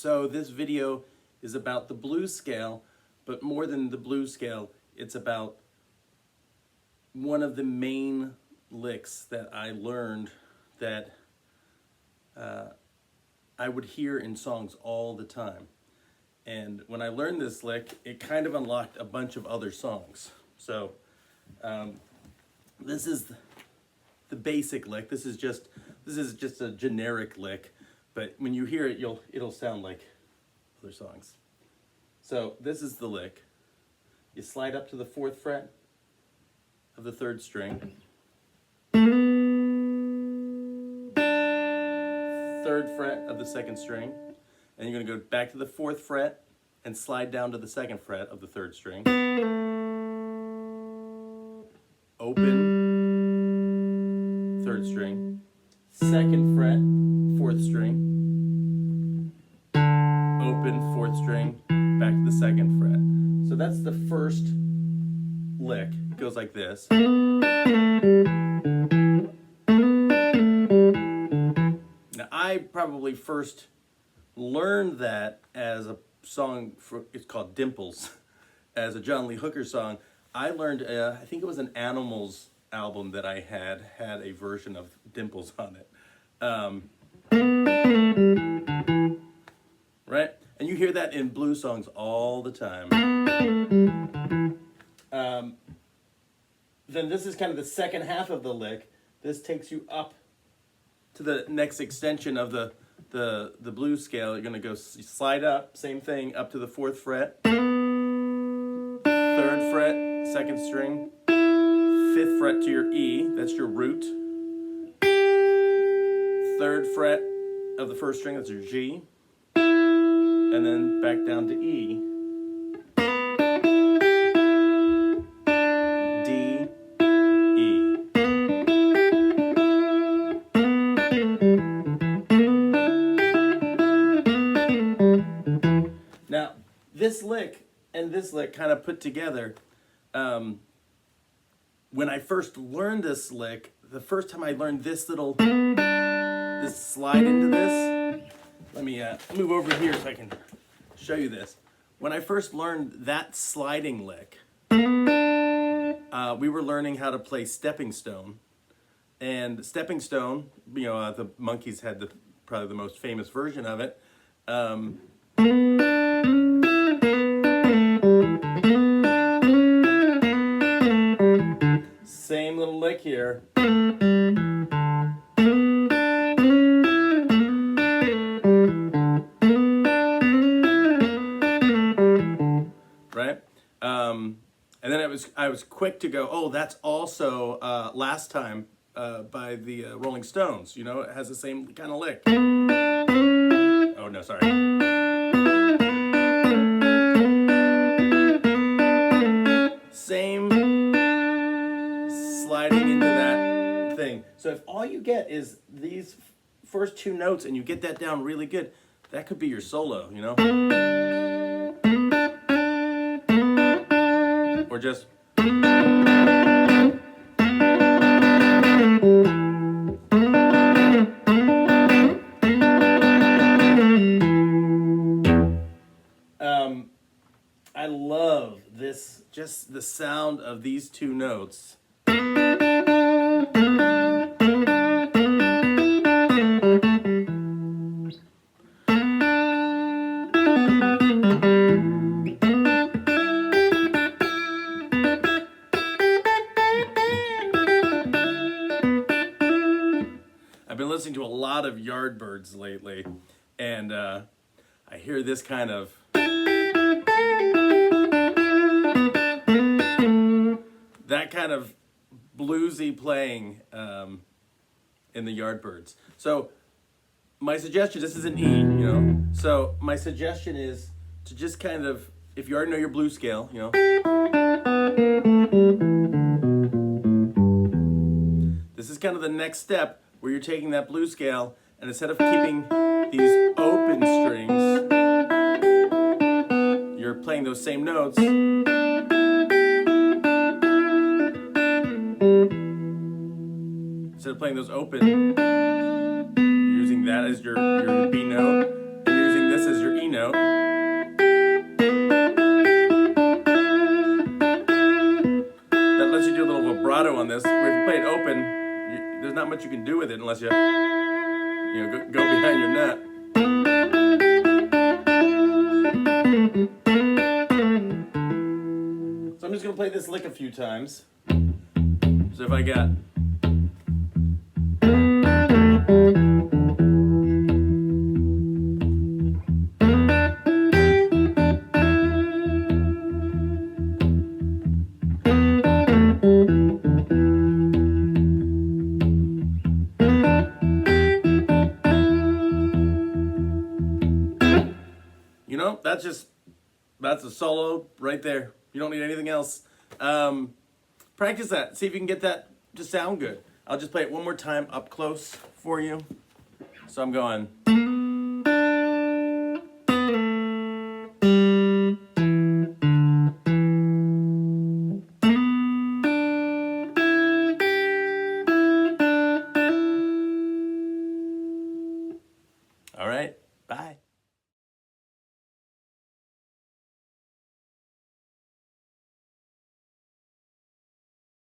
So this video is about the blues scale, but more than the blues scale, it's about one of the main licks that I learned that I would hear in songs all the time. And when I learned this lick, it kind of unlocked a bunch of other songs. So this is the basic lick. This is just a generic lick, but when you hear it, it'll sound like other songs. So this is the lick. You slide up to the 4th fret of the 3rd string, 3rd fret of the 2nd string, and you're going to go back to the 4th fret and slide down to the 2nd fret of the 3rd string. Open, 3rd string, 2nd fret, 4th string, open, 4th string, back to the 2nd fret. So that's the first lick. It goes like this. Now I probably first learned that as a song, it's called Dimples, as a John Lee Hooker song. I learned, I think it was an Animals album that I had a version of Dimples on it. Right? And you hear that in blues songs all the time. Then this is kind of the second half of the lick. This takes you up to the next extension of the blues scale. You're going to go slide up, same thing, up to the 4th fret, 3rd fret, 2nd string, 5th fret to your E, that's your root, 3rd fret of the 1st string, that's your G, and then back down to E, D, E. Now, this lick and this lick kind of put together, when I first learned this lick, the first time I learned this slide into this, let me move over here so I can show you this. When I first learned that sliding lick, we were learning how to play Stepping Stone. And Stepping Stone, the Monkees had probably the most famous version of it. Same little lick here. Right? And then I was quick to go, oh, that's also Last Time by the Rolling Stones. It has the same kind of lick. Oh, no, sorry. Same sliding into that thing. So if all you get is these first 2 notes and you get that down really good, that could be your solo, Or just... I love this, just the sound of these 2 notes. I've been listening to a lot of Yardbirds lately, and I hear this kind of... that kind of bluesy playing in the Yardbirds. So my suggestion, this is an E, So my suggestion is to just kind of, if you already know your blues scale, this is kind of the next step where you're taking that blues scale and instead of keeping these open strings, you're playing those same notes. Instead of playing those open, you're using that as your B note, and you're using this as your E not much you can do with it unless you go behind your net. So I'm just gonna play this lick a few times. So if I got that's a solo right there. You don't need anything else. Practice that. See if you can get that to sound good. I'll just play it one more time up close for you. So I'm going. All right. Bye.